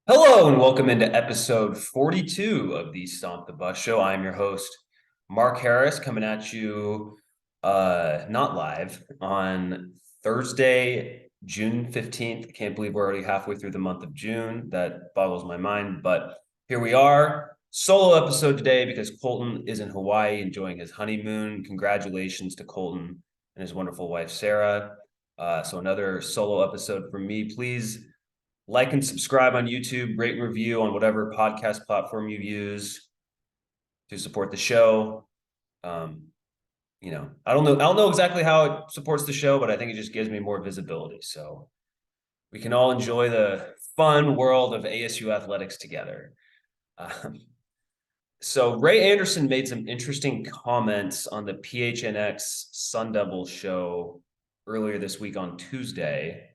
Hello and welcome into episode 42 of the Stomp the Bus Show. I'm your host, Mark Harris, coming at you not live on Thursday, June 15th. I can't believe we're already halfway through the month of June. That boggles my mind, but here we are. Solo episode today because Colton is in Hawaii enjoying his honeymoon. Congratulations to Colton and his wonderful wife, Sarah. So another solo episode from me. Please like and subscribe on YouTube, rate and review on whatever podcast platform you use to support the show. Um, I don't know exactly how it supports the show, but I think it just gives me more visibility. So we can all enjoy the fun world of ASU athletics together. Um, so Ray Anderson made some interesting comments on the PHNX Sun Devil show earlier this week on Tuesday.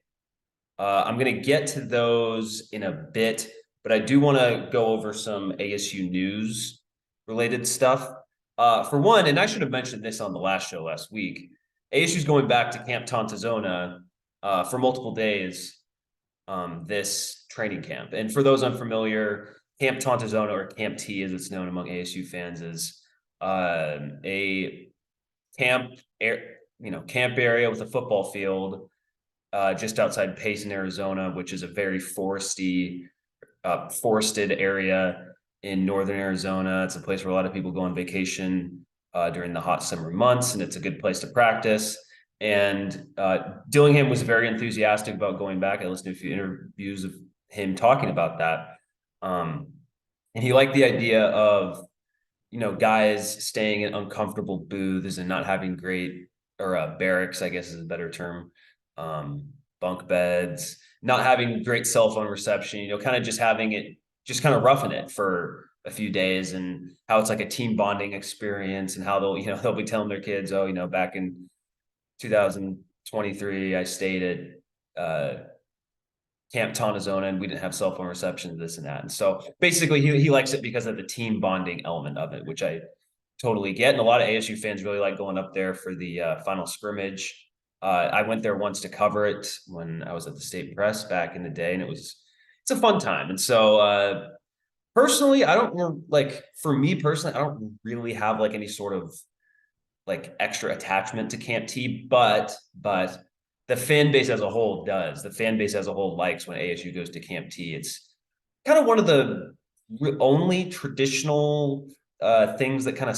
I'm going to get to those in a bit, but I do want to go over some ASU news related stuff. For one, and I should have mentioned this on the last show last week, ASU is going back to Camp Tontozona for multiple days this training camp. And for those unfamiliar, Camp Tontozona, or Camp T as it's known among ASU fans, is a camp camp area with a football field just outside Payson, Arizona, which is a very forested area in northern Arizona. It's a place where a lot of people go on vacation during the hot summer months, and it's a good place to practice. And Dillingham was very enthusiastic about going back. I listened to a few interviews of him talking about that. And he liked the idea of, guys staying in uncomfortable booths and not having great, or barracks, I guess is a better term, bunk beds, not having great cell phone reception, kind of just having it, just kind of roughing it for a few days, and how it's like a team bonding experience, and how they'll be telling their kids, oh, back in 2023, I stayed at Camp Tontozona and we didn't have cell phone reception, this and that. And so basically he likes it because of the team bonding element of it, which I totally get. And a lot of ASU fans really like going up there for the final scrimmage. I went there once to cover it when I was at the State Press back in the day, and it's a fun time. And so personally, I don't like, for me personally, I don't really have like any sort of like extra attachment to Camp T, but the fan base as a whole does. The fan base as a whole likes when ASU goes to Camp T. It's kind of one of the only traditional things that kind of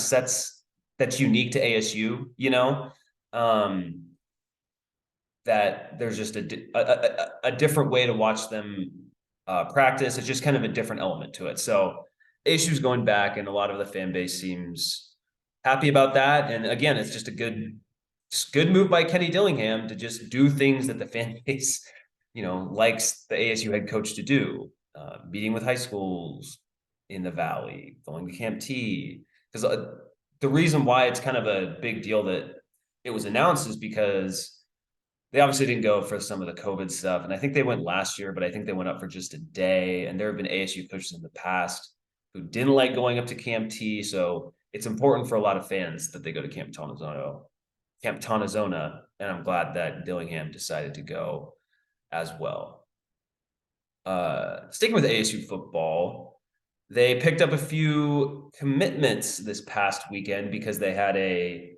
that's unique to ASU, that there's just a different way to watch them practice. It's just kind of a different element to it. So ASU's going back, and a lot of the fan base seems happy about that. And again, it's just a good move by Kenny Dillingham to just do things that the fan base, likes the ASU head coach to do. Meeting with high schools in the Valley, going to Camp T. Because the reason why it's kind of a big deal that it was announced is because they obviously didn't go for some of the COVID stuff. And I think they went last year, but I think they went up for just a day. And there have been ASU coaches in the past who didn't like going up to Camp T. So it's important for a lot of fans that they go to Camp Tontozona. And I'm glad that Dillingham decided to go as well. Sticking with ASU football, they picked up a few commitments this past weekend because they had a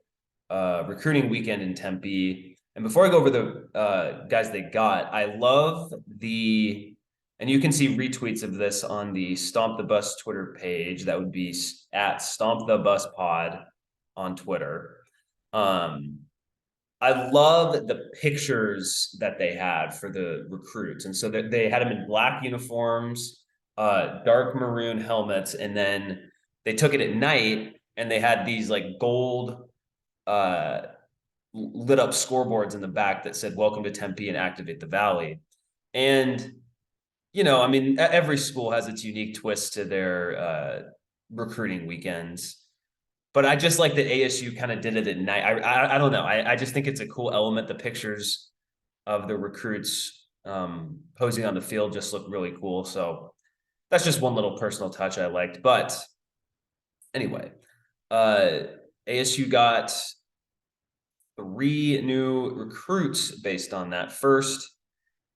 recruiting weekend in Tempe. And before I go over the guys they got, I love and you can see retweets of this on the Stomp the Bus Twitter page. That would be at Stomp the Bus Pod on Twitter. I love the pictures that they had for the recruits. And so they had them in black uniforms, dark maroon helmets, and then they took it at night and they had these like gold lit up scoreboards in the back that said welcome to Tempe and activate the Valley. And I mean, every school has its unique twist to their recruiting weekends, but I just like that ASU kind of did it at night. I don't know. I just think it's a cool element. The pictures of the recruits posing on the field just look really cool. So that's just one little personal touch I liked. But anyway, ASU got 3 new recruits based on that. First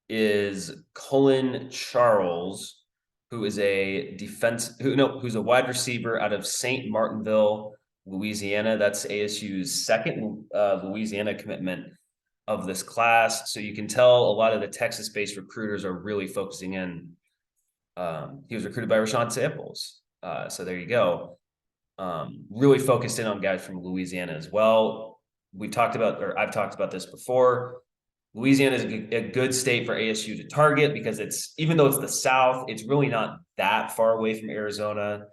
is Cullen Charles, who's a wide receiver out of St. Martinville, Louisiana. That's ASU's second Louisiana commitment of this class. So you can tell a lot of the Texas-based recruiters are really focusing in. He was recruited by Rashawn Samples. So there you go. Really focused in on guys from Louisiana as well. I've talked about this before. Louisiana is a good state for ASU to target because even though it's the South, it's really not that far away from Arizona,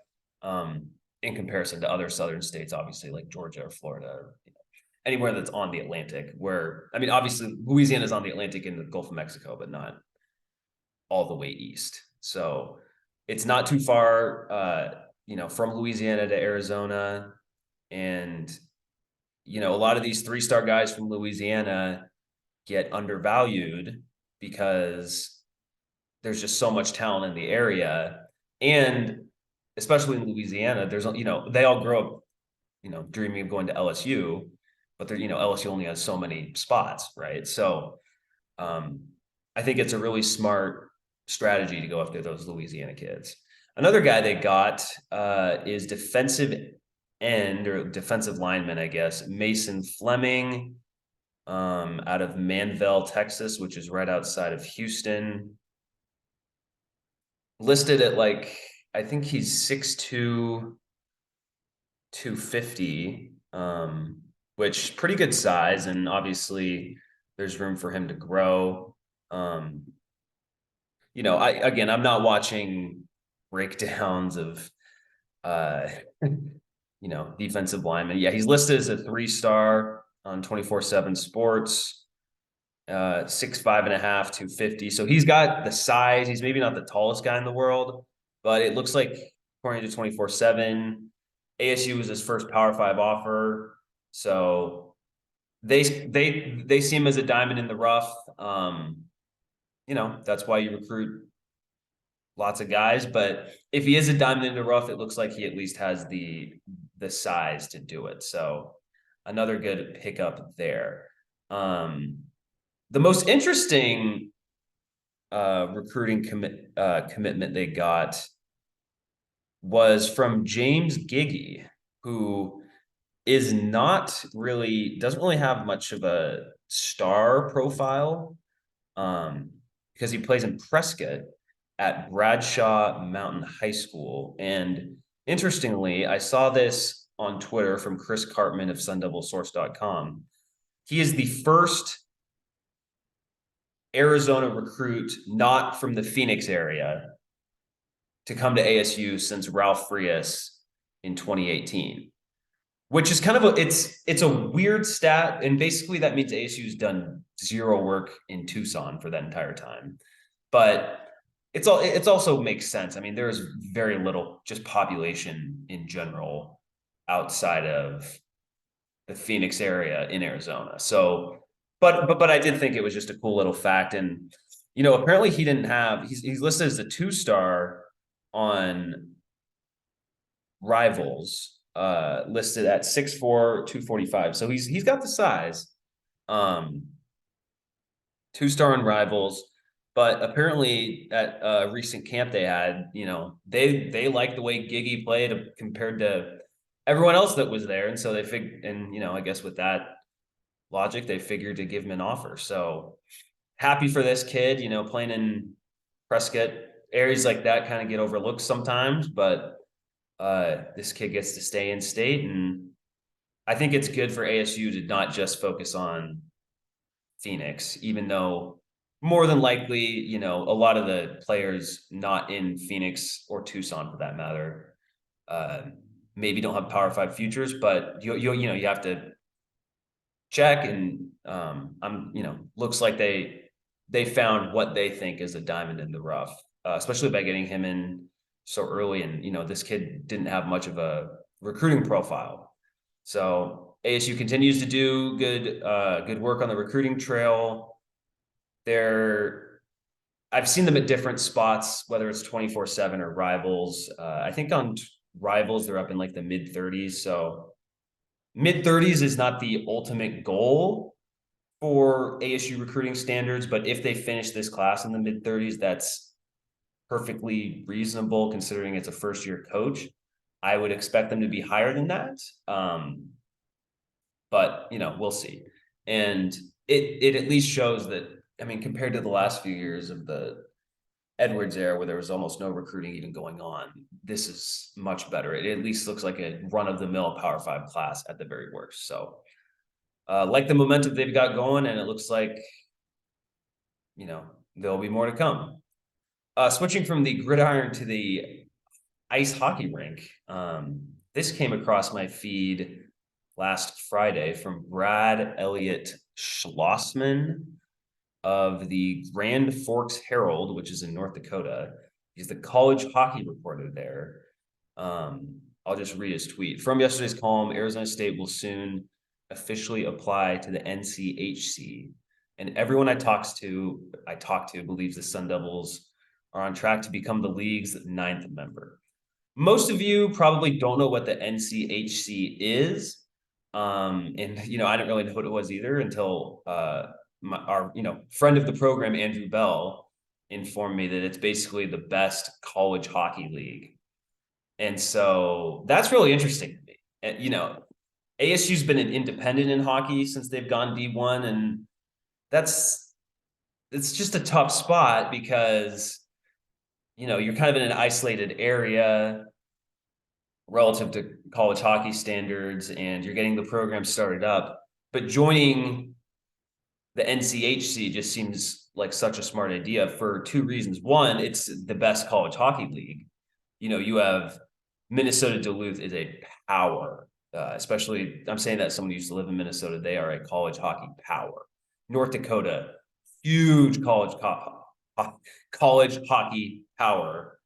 in comparison to other Southern states, obviously like Georgia or Florida, anywhere that's on the Atlantic. Obviously Louisiana is on the Atlantic in the Gulf of Mexico, but not all the way east. So it's not too far, from Louisiana to Arizona. And, a lot of these 3-star guys from Louisiana get undervalued because there's just so much talent in the area. And especially in Louisiana, they all grow up, dreaming of going to LSU, but LSU only has so many spots, right? So I think it's a really smart strategy to go after those Louisiana kids. Another guy they got is defensive end or defensive lineman, I guess, Mason Fleming, out of Manvel, Texas, which is right outside of Houston. Listed at I think he's 6'2", 250, which pretty good size, and obviously there's room for him to grow. I'm not watching breakdowns of defensive linemen. Yeah, he's listed as a 3-star on 24/7 Sports, 6'5.5", 250. So he's got the size. He's maybe not the tallest guy in the world, but it looks like, according to 24/7, ASU was his first Power 5 offer. So they see him as a diamond in the rough. That's why you recruit lots of guys. But if he is a diamond in the rough, it looks like he at least has the size to do it. So another good pickup there. The most interesting recruiting commitment they got was from James Giggy, who doesn't really have much of a star profile, because he plays in Prescott at Bradshaw Mountain High School. And interestingly, I saw this on Twitter from Chris Cartman of SunDevilSource.com. He is the first Arizona recruit not from the Phoenix area to come to ASU since Ralph Frias in 2018, which is kind of it's a weird stat. And basically that means ASU's done zero work in Tucson for that entire time. But it's also makes sense. I mean, there's very little just population in general outside of the Phoenix area in Arizona. So, but I did think it was just a cool little fact. And, apparently he's listed as a 2-star on Rivals, listed at 6'4", 245. So he's got the size. 2-star on Rivals. But apparently at a recent camp they had, they liked the way Giggy played compared to everyone else that was there. And so they figured, and, I guess with that logic, they figured to give him an offer. So happy for this kid, playing in Prescott. Areas like that kind of get overlooked sometimes, but this kid gets to stay in state. And I think it's good for ASU to not just focus on Phoenix, even though more than likely, a lot of the players not in Phoenix or Tucson, for that matter, maybe don't have Power 5 futures, but you have to check. And looks like they found what they think is a diamond in the rough, especially by getting him in so early. And this kid didn't have much of a recruiting profile, so ASU continues to do good work on the recruiting trail. I've seen them at different spots, whether it's 24/7 or Rivals. I think on Rivals, they're up in the mid-30s. So mid-30s is not the ultimate goal for ASU recruiting standards, but if they finish this class in the mid-30s, perfectly reasonable considering it's a first-year coach. I would expect them to be higher than that. But we'll see. And it at least shows that, I mean, compared to the last few years of the Edwards era where there was almost no recruiting even going on, this is much better. It at least looks like a run-of-the-mill Power 5 class at the very worst. So like the momentum they've got going, and it looks like there'll be more to come. Switching from the gridiron to the ice hockey rink. This came across my feed last Friday from Brad Elliott Schlossman of the Grand Forks Herald, which is in North Dakota. He's the college hockey reporter there. I'll just read his tweet. From yesterday's column, Arizona State will soon officially apply to the NCHC. And everyone I talk to believes the Sun Devils are on track to become the league's 9th member. Most of you probably don't know what the NCHC is. And I didn't really know what it was either until our friend of the program, Andrew Bell, informed me that it's basically the best college hockey league. And so that's really interesting to me. And, ASU's been an independent in hockey since they've gone D1, and it's just a tough spot because you're kind of in an isolated area relative to college hockey standards, and you're getting the program started up. But joining the NCHC just seems like such a smart idea for two reasons. One, it's the best college hockey league. You have Minnesota Duluth is a power, especially I'm saying that someone who used to live in Minnesota. They are a college hockey power. North Dakota, huge college hockey power.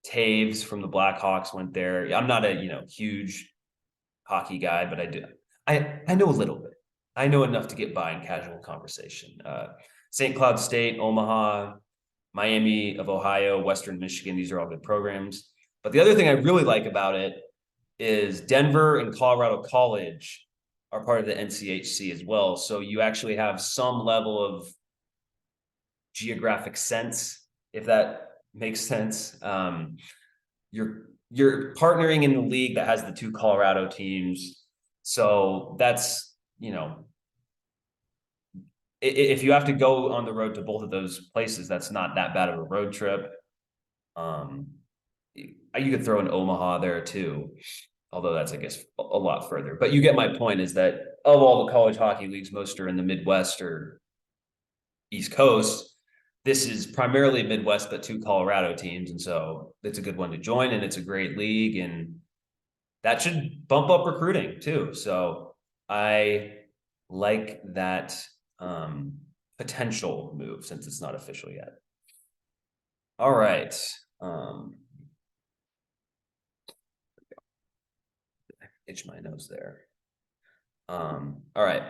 Taves from the Blackhawks went there. I'm not a huge hockey guy, but I know a little bit. I know enough to get by in casual conversation. St. Cloud State, Omaha, Miami of Ohio, Western Michigan, these are all good programs. But the other thing I really like about it is Denver and Colorado College are part of the NCHC as well. So you actually have some level of geographic sense, if that makes sense. You're partnering in the league that has the two Colorado teams. So that's, if you have to go on the road to both of those places, that's not that bad of a road trip. You could throw in Omaha there too, although that's, I guess, a lot further. But you get my point, is that of all the college hockey leagues, most are in the Midwest or East Coast. This is primarily Midwest, but two Colorado teams. And so it's a good one to join, and it's a great league, and that should bump up recruiting too. So I like that potential move since it's not official yet. All right. Itch my nose there. All right.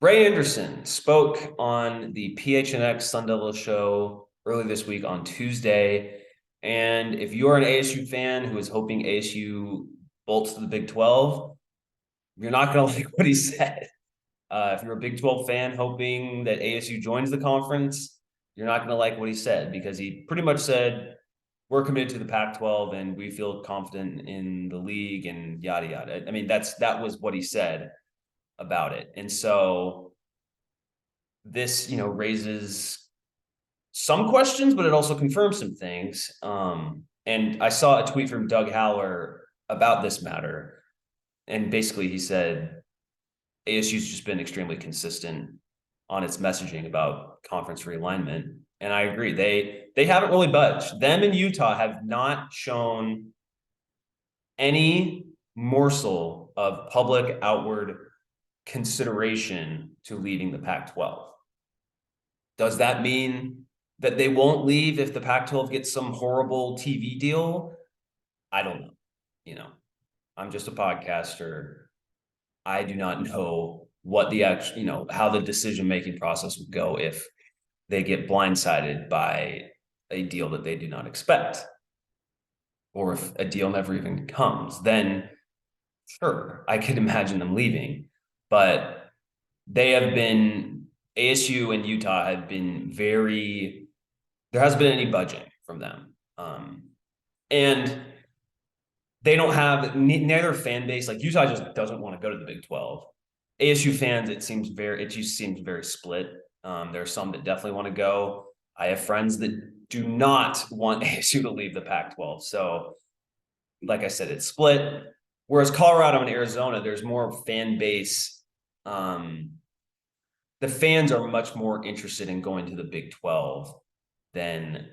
Ray Anderson spoke on the PHNX Sun Devil show early this week on Tuesday. And if you're an ASU fan who is hoping ASU bolts to the Big 12, you're not going to like what he said. If you're a Big 12 fan hoping that ASU joins the conference, you're not going to like what he said, because he pretty much said, we're committed to the Pac-12 and we feel confident in the league and yada, yada. I mean, that was what he said about it. And so this, raises some questions, but it also confirms some things. And I saw a tweet from Doug Haller about this matter. And basically he said, ASU's just been extremely consistent on its messaging about conference realignment. And I agree. They haven't really budged. Them and Utah have not shown any morsel of public outward consideration to leaving the Pac-12. Does that mean that they won't leave if the Pac-12 gets some horrible TV deal? I don't know. I'm just a podcaster. I do not know what the actual, how the decision-making process would go if they get blindsided by a deal that they do not expect. Or if a deal never even comes, then sure, I could imagine them leaving. But they have been ASU and Utah have been there hasn't been any budging from them. And they don't have neither fan base. Like Utah just doesn't want to go to the Big 12. ASU fans, it just seems very split. There are some that definitely want to go. I have friends that do not want ASU to leave the Pac-12. So, like I said, it's split. Whereas Colorado and Arizona, there's more fan base. The fans are much more interested in going to the Big 12 than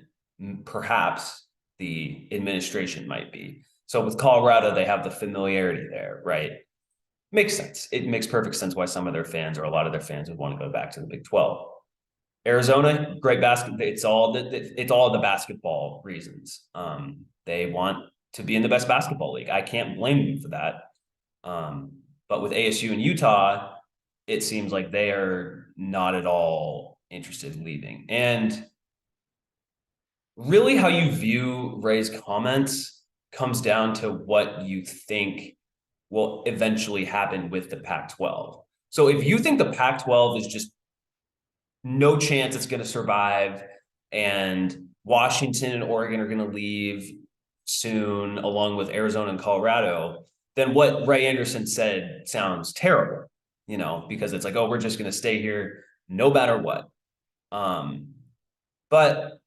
perhaps the administration might be. So with Colorado, they have the familiarity there, right? Makes sense. It makes perfect sense why some of their fans or a lot of their fans would want to go back to the Big 12. Arizona, great basket. It's all the basketball reasons. They want to be in the best basketball league. I can't blame them for that. But with ASU and Utah, it seems like they are not at all interested in leaving. And really, how you view Ray's comments comes down to what you think will eventually happen with the Pac-12. So if you think the Pac-12 is just no chance it's going to survive, and Washington and Oregon are going to leave soon, along with Arizona and Colorado, then what Ray Anderson said sounds terrible, because it's like, oh, we're just going to stay here no matter what. But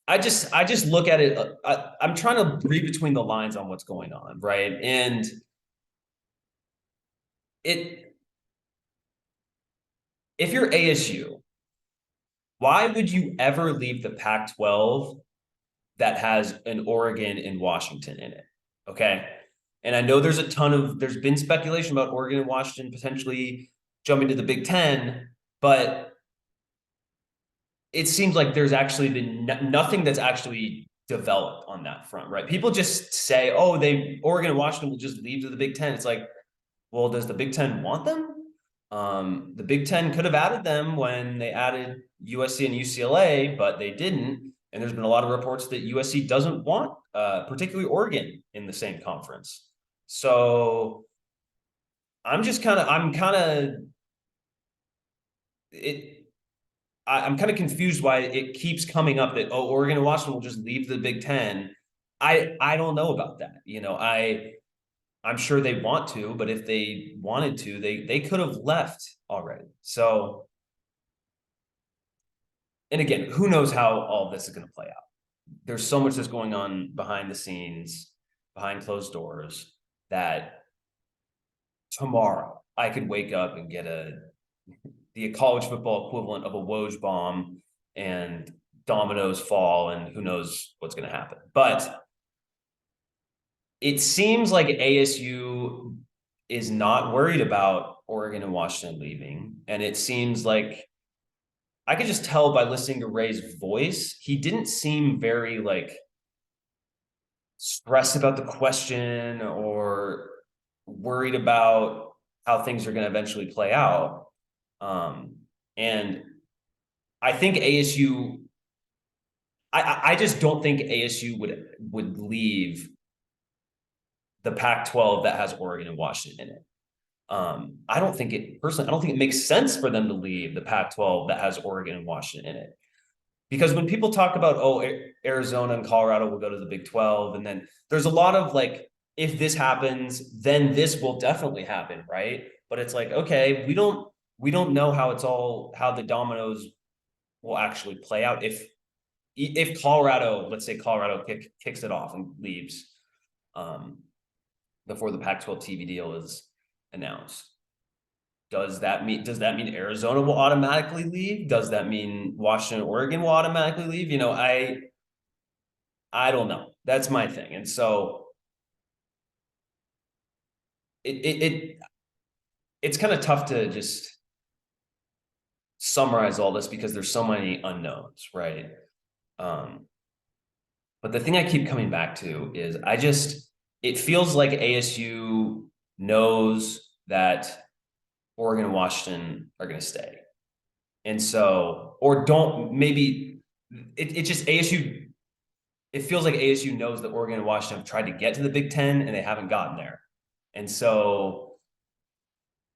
I just look at it. I'm trying to read between the lines on what's going on, right? And if you're ASU, why would you ever leave the Pac-12 that has an Oregon and Washington in it? Okay. And I know there's been speculation about Oregon and Washington potentially jumping to the Big Ten, but it seems like there's actually been nothing that's actually developed on that front, right? People just say, oh, Oregon and Washington will just leave to the Big Ten. It's like, well, does the Big Ten want them? The Big Ten could have added them when they added USC and UCLA, but they didn't. And there's been a lot of reports that USC doesn't want, particularly Oregon, in the same conference. So I'm kind of confused why it keeps coming up that, oh, Oregon and Washington will just leave the Big Ten. I don't know about that. I'm sure they want to, but if they wanted to, they could have left already. So, and again, who knows how all this is going to play out? There's so much that's going on behind the scenes, behind closed doors, that tomorrow I could wake up and get the college football equivalent of a Woj bomb, and dominoes fall, and who knows what's going to happen. But it seems like ASU is not worried about Oregon and Washington leaving. And it seems like I could just tell by listening to Ray's voice, he didn't seem very stressed about the question or worried about how things are going to eventually play out. And I think ASU, I just don't think ASU would leave the Pac-12 that has Oregon and Washington in it. I don't think it makes sense for them to leave the Pac-12 that has Oregon and Washington in it. Because when people talk about, oh, Arizona and Colorado will go to the Big 12, and then there's a lot of if this happens, then this will definitely happen, right? But it's like, okay, we don't know how the dominoes will actually play out. If Colorado, let's say Colorado kicks it off and leaves, before the Pac-12 TV deal is announced. Does that mean Arizona will automatically leave? Does that mean Washington, Oregon will automatically leave? I don't know. That's my thing. And so it's kind of tough to just summarize all this because there's so many unknowns, right? But the thing I keep coming back to is it feels like ASU knows that Oregon and Washington are going to stay. And so, or don't, maybe it just ASU, it feels like ASU knows that Oregon and Washington have tried to get to the Big Ten and they haven't gotten there. And so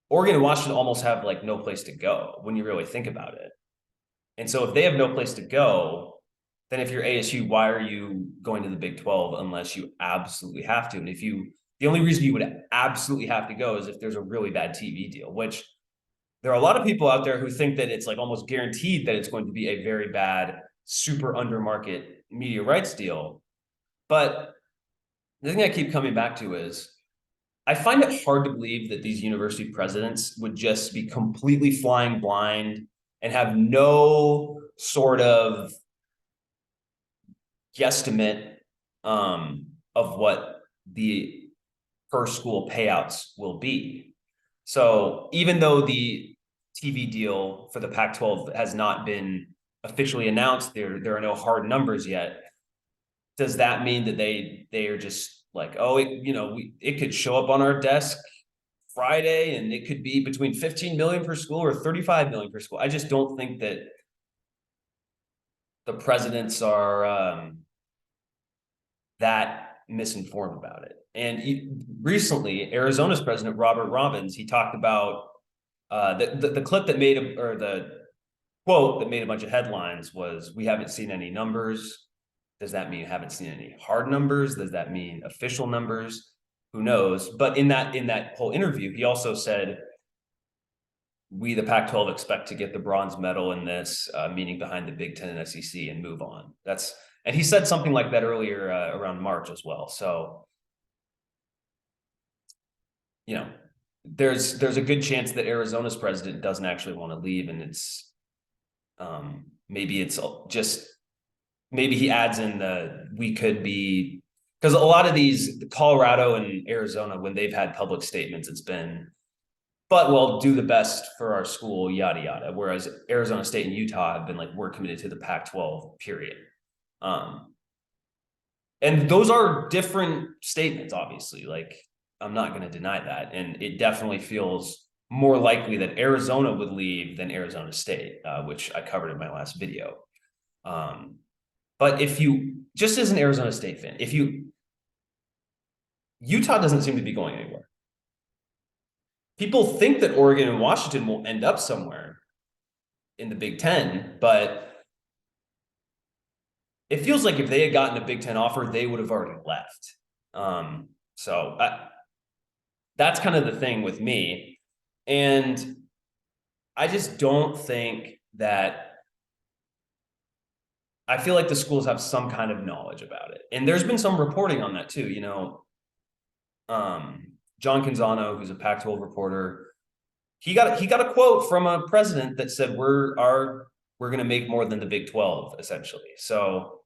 Oregon and Washington almost have like no place to go when you really think about it. And so if they have no place to go, then if you're ASU, why are you going to the Big 12 unless you absolutely have to? And if you, the only reason you would absolutely have to go is if there's a really bad TV deal, which there are a lot of people out there who think that it's like almost guaranteed that it's going to be a very bad, super under market media rights deal. But the thing I keep coming back to is I find it hard to believe that these university presidents would just be completely flying blind and have no sort of guesstimate of what the per school payouts will be. So even though the TV deal for the Pac-12 has not been officially announced, there are no hard numbers yet. Does that mean that they are just like, oh, it could show up on our desk Friday and it could be between 15 million per school or 35 million per school? I just don't think that the presidents are that misinformed about it. And recently, Arizona's president, Robert Robbins, he talked about the clip that made or the quote that made a bunch of headlines was, "We haven't seen any numbers." Does that mean haven't seen any hard numbers? Does that mean official numbers? Who knows? But in that whole interview, he also said, "We, the Pac-12, expect to get the bronze medal in this, meaning behind the Big Ten and SEC, and move on." And he said something like that earlier around March as well. So, there's a good chance that Arizona's president doesn't actually want to leave, and it's maybe it's just maybe he adds in we could be, because a lot of these Colorado and Arizona, when they've had public statements, it's been, but we'll do the best for our school, yada yada. Whereas Arizona State and Utah have been like, we're committed to the Pac-12, period. And those are different statements, obviously. Like, I'm not going to deny that. And it definitely feels more likely that Arizona would leave than Arizona State, which I covered in my last video. But if you, just as an Arizona State fan, Utah doesn't seem to be going anywhere. People think that Oregon and Washington will end up somewhere in the Big Ten, but it feels like if they had gotten a Big Ten offer, they would have already left. So that's kind of the thing with me. And I just don't think that, I feel like the schools have some kind of knowledge about it. And there's been some reporting on that too. John Canzano, who's a Pac-12 reporter, he got a quote from a president that said, we're going to make more than the Big 12, essentially. So,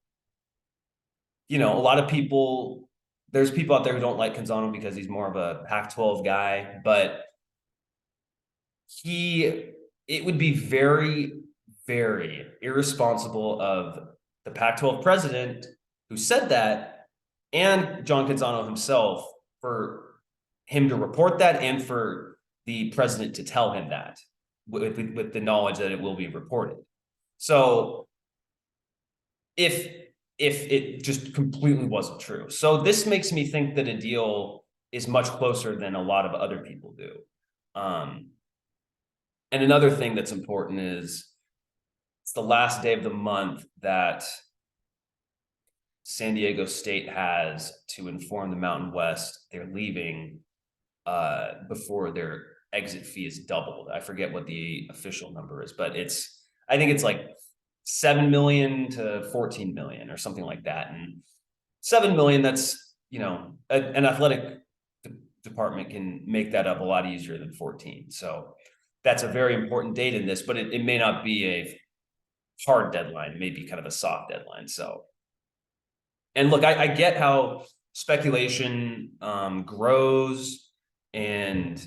a lot of people, there's people out there who don't like Canzano because he's more of a Pac-12 guy, but it would be very, very irresponsible of the Pac-12 president who said that, and John Canzano himself, for him to report that and for the president to tell him that with the knowledge that it will be reported. So if it just completely wasn't true. So this makes me think that a deal is much closer than a lot of other people do. And another thing that's important is it's the last day of the month that San Diego State has to inform the Mountain West they're leaving before their exit fee is doubled. I forget what the official number is, but I think it's like 7 million to 14 million or something like that. And 7 million, that's, an athletic department can make that up a lot easier than 14. So that's a very important date in this, but it may not be a hard deadline, maybe kind of a soft deadline. So, and look, I get how speculation grows and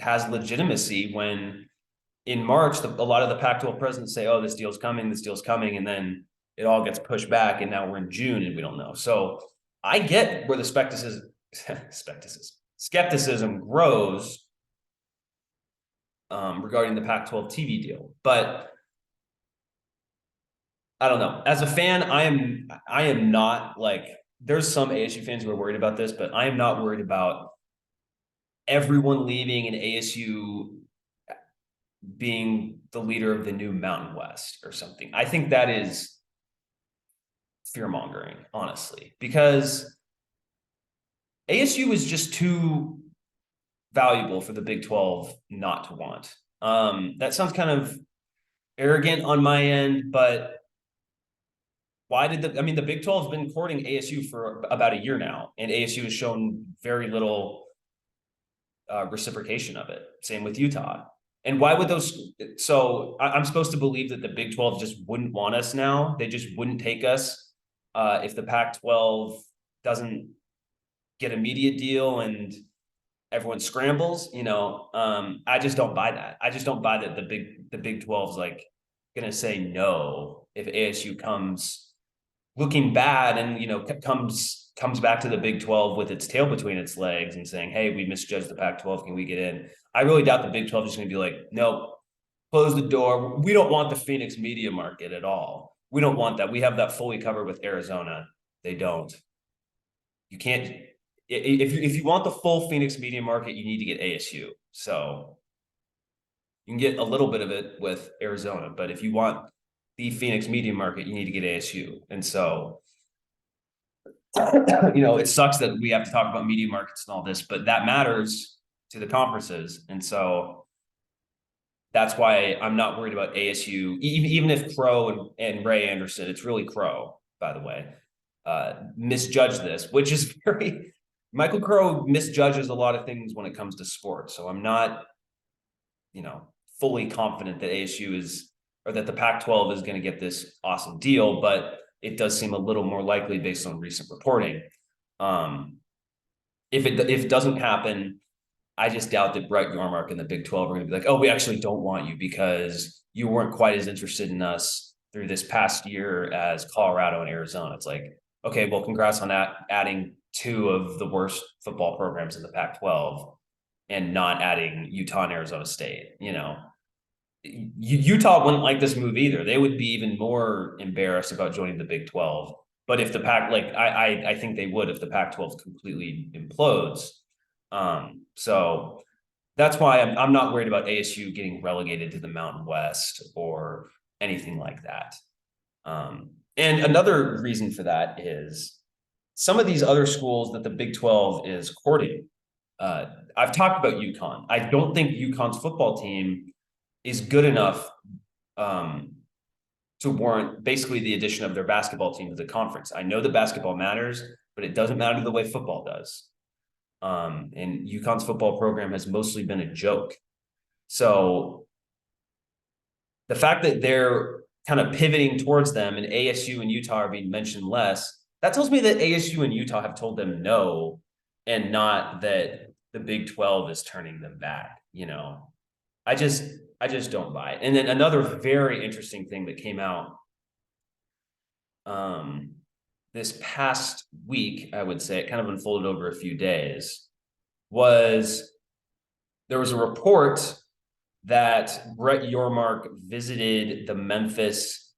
has legitimacy when in March, a lot of the Pac-12 presidents say, oh, this deal's coming, and then it all gets pushed back, and now we're in June and we don't know. So I get where the skepticism grows regarding the Pac-12 TV deal. But I don't know. As a fan, I am not like, there's some ASU fans who are worried about this, but I am not worried about everyone leaving and ASU being the leader of the new Mountain West or something. I think that is fear mongering, honestly, because ASU is just too valuable for the Big 12 not to want. That sounds kind of arrogant on my end, but why did the Big 12 has been courting ASU for about a year now, and ASU has shown very little reciprocation of it. Same with Utah. And why would those? So I'm supposed to believe that the Big 12 just wouldn't want us now. They just wouldn't take us if the Pac-12 doesn't get a media deal and everyone scrambles. I just don't buy that. I just don't buy that the Big 12 is like gonna say no if ASU comes looking bad and comes back to the Big 12 with its tail between its legs and saying, hey, we misjudged the Pac-12. Can we get in? I really doubt the Big 12 is going to be like, nope, close the door. We don't want the Phoenix media market at all. We don't want that. We have that fully covered with Arizona. They don't. You can't. If you want the full Phoenix media market, you need to get ASU. So you can get a little bit of it with Arizona, but if you want the Phoenix media market, you need to get ASU. And so it sucks that we have to talk about media markets and all this, but that matters to the conferences. And so that's why I'm not worried about ASU, even if Crow and Ray Anderson, it's really Crow, by the way, misjudged this, which is Michael Crow misjudges a lot of things when it comes to sports. So I'm not, fully confident that or that the Pac-12 is going to get this awesome deal, but it does seem a little more likely based on recent reporting. If it doesn't happen, I just doubt that Brett Yormark and the Big 12 are going to be like, oh, we actually don't want you because you weren't quite as interested in us through this past year as Colorado and Arizona. It's like, okay, well, congrats on that, adding two of the worst football programs in the Pac-12 and not adding Utah and Arizona State. Utah wouldn't like this move either. They would be even more embarrassed about joining the Big 12. But if the I think they would if the Pac-12 completely implodes. So that's why I'm not worried about ASU getting relegated to the Mountain West or anything like that. And another reason for that is some of these other schools that the Big 12 is courting. I've talked about UConn. I don't think UConn's football team is good enough to warrant basically the addition of their basketball team to the conference. I know that basketball matters, but it doesn't matter the way football does. And UConn's football program has mostly been a joke. So the fact that they're kind of pivoting towards them and ASU and Utah are being mentioned less, that tells me that ASU and Utah have told them no and not that the Big 12 is turning them back. I just don't buy it. And then another very interesting thing that came out this past week, I would say, it kind of unfolded over a few days, was there was a report that Brett Yormark visited the Memphis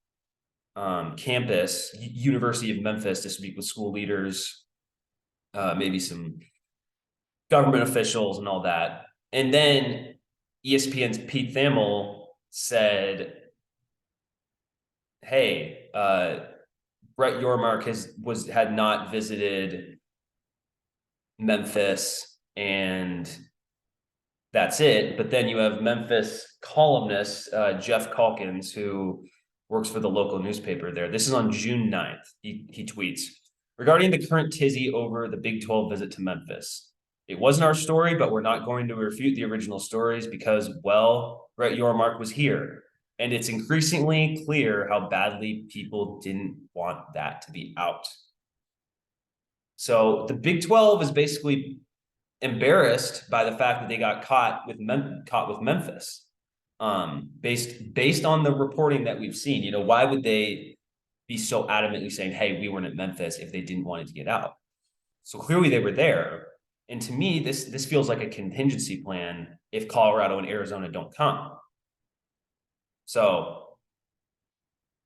campus, University of Memphis, to speak with school leaders, maybe some government officials and all that. And then ESPN's Pete Thamel said, hey, Brett Yormark had not visited Memphis, and that's it. But then you have Memphis columnist Jeff Calkins, who works for the local newspaper there. This is on June 9th. He tweets, regarding the current tizzy over the Big 12 visit to Memphis. It wasn't our story, but we're not going to refute the original stories because, well, Brett Yormark was here. And it's increasingly clear how badly people didn't want that to be out. So the Big 12 is basically embarrassed by the fact that they got caught with Memphis. Based on the reporting that we've seen, why would they be so adamantly saying, hey, we weren't at Memphis if they didn't want it to get out? So clearly they were there. And to me, this feels like a contingency plan if Colorado and Arizona don't come. So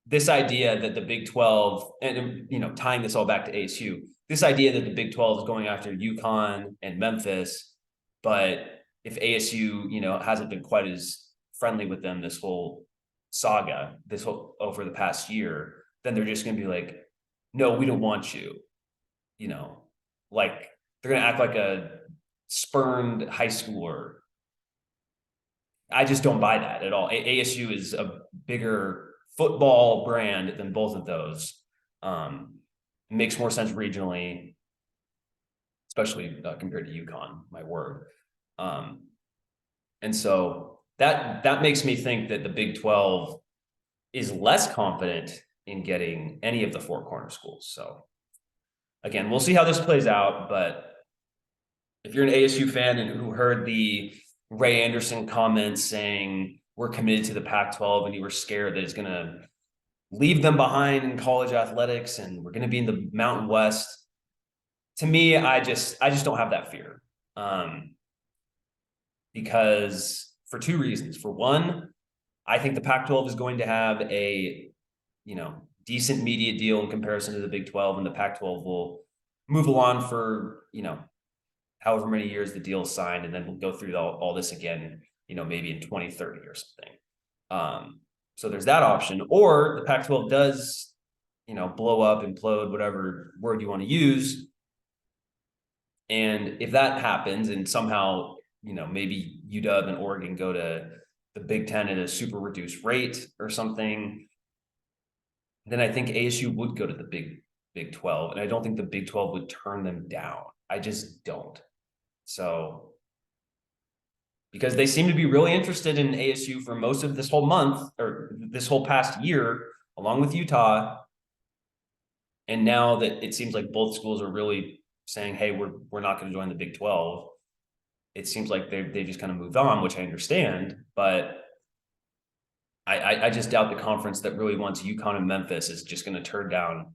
this idea that the Big 12, and tying this all back to ASU, this idea that the Big 12 is going after UConn and Memphis But if ASU, hasn't been quite as friendly with them this whole saga, over the past year, then they're just going to be like, no, we don't want you. Like they're going to act like a spurned high schooler. I just don't buy that at all. ASU is a bigger football brand than both of those. Makes more sense regionally, especially compared to UConn, my word. And so that makes me think that the Big 12 is less confident in getting any of the four corner schools. So again, we'll see how this plays out. But if you're an ASU fan and who heard the Ray Anderson comments saying we're committed to the Pac-12 and you were scared that it's going to leave them behind in college athletics and we're going to be in the Mountain West, to me, I just don't have that fear. Because for two reasons. For one, I think the Pac-12 is going to have a, decent media deal in comparison to the Big 12, and the Pac-12 will move along for, however many years the deal is signed, and then we'll go through all this again, maybe in 2030 or something. So there's that option. Or the Pac-12 does, blow up, implode, whatever word you want to use. And if that happens and somehow, maybe UW and Oregon go to the Big 10 at a super reduced rate or something, then I think ASU would go to the Big 12. And I don't think the Big 12 would turn them down. I just don't. So, because they seem to be really interested in ASU for most of this whole month or this whole past year, along with Utah. And now that it seems like both schools are really saying, hey, we're not going to join the Big 12, it seems like they just kind of moved on, which I understand. But I just doubt the conference that really wants UConn and Memphis is just going to turn down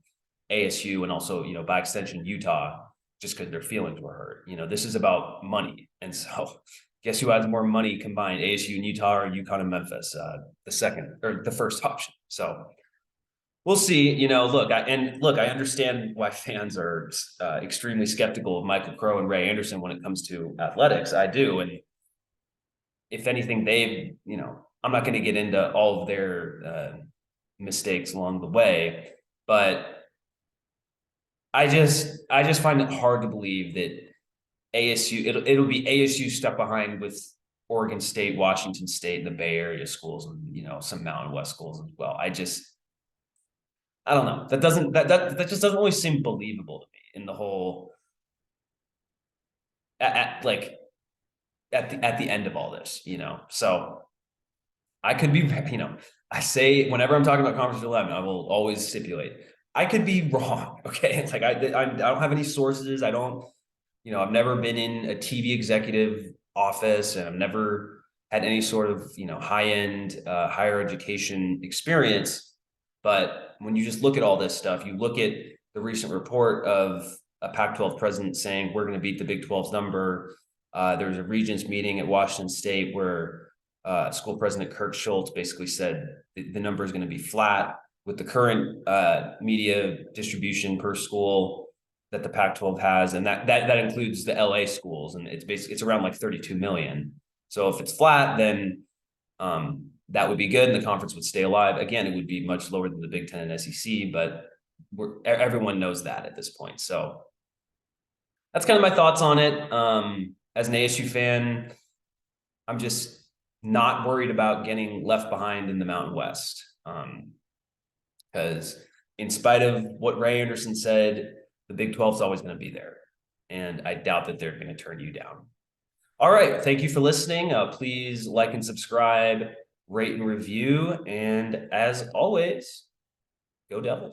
ASU and also, by extension, Utah, just because their feelings were hurt. This is about money. And so guess who has more money combined, ASU and Utah or UConn and Memphis? The second or the first option. So we'll see. I understand why fans are extremely skeptical of Michael Crow and Ray Anderson when it comes to athletics. I do. And if anything, I'm not going to get into all of their mistakes along the way, but I just find it hard to believe that ASU, it'll be ASU stuck behind with Oregon State, Washington State, and the Bay Area schools, and some Mountain West schools as well. I don't know. That just doesn't always seem believable to me in the whole at the end of all this, So I could be, I say whenever I'm talking about Conference 11, I will always stipulate I could be wrong. Okay, it's like I don't have any sources. I don't, I've never been in a TV executive office, and I've never had any sort of high-end higher education experience. But when you just look at all this stuff, you look at the recent report of a Pac-12 president saying we're going to beat the Big 12's number. There was a regents meeting at Washington State where school president Kirk Schultz basically said the number is going to be flat with the current media distribution per school that the Pac-12 has, and that includes the LA schools, and it's around like 32 million. So if it's flat, then that would be good, and the conference would stay alive. Again, it would be much lower than the Big 10 and SEC, but everyone knows that at this point. So that's kind of my thoughts on it. As an ASU fan, I'm just not worried about getting left behind in the Mountain West. Because in spite of what Ray Anderson said, the Big 12 is always going to be there. And I doubt that they're going to turn you down. All right. Thank you for listening. Please like and subscribe, rate and review. And as always, go Devils.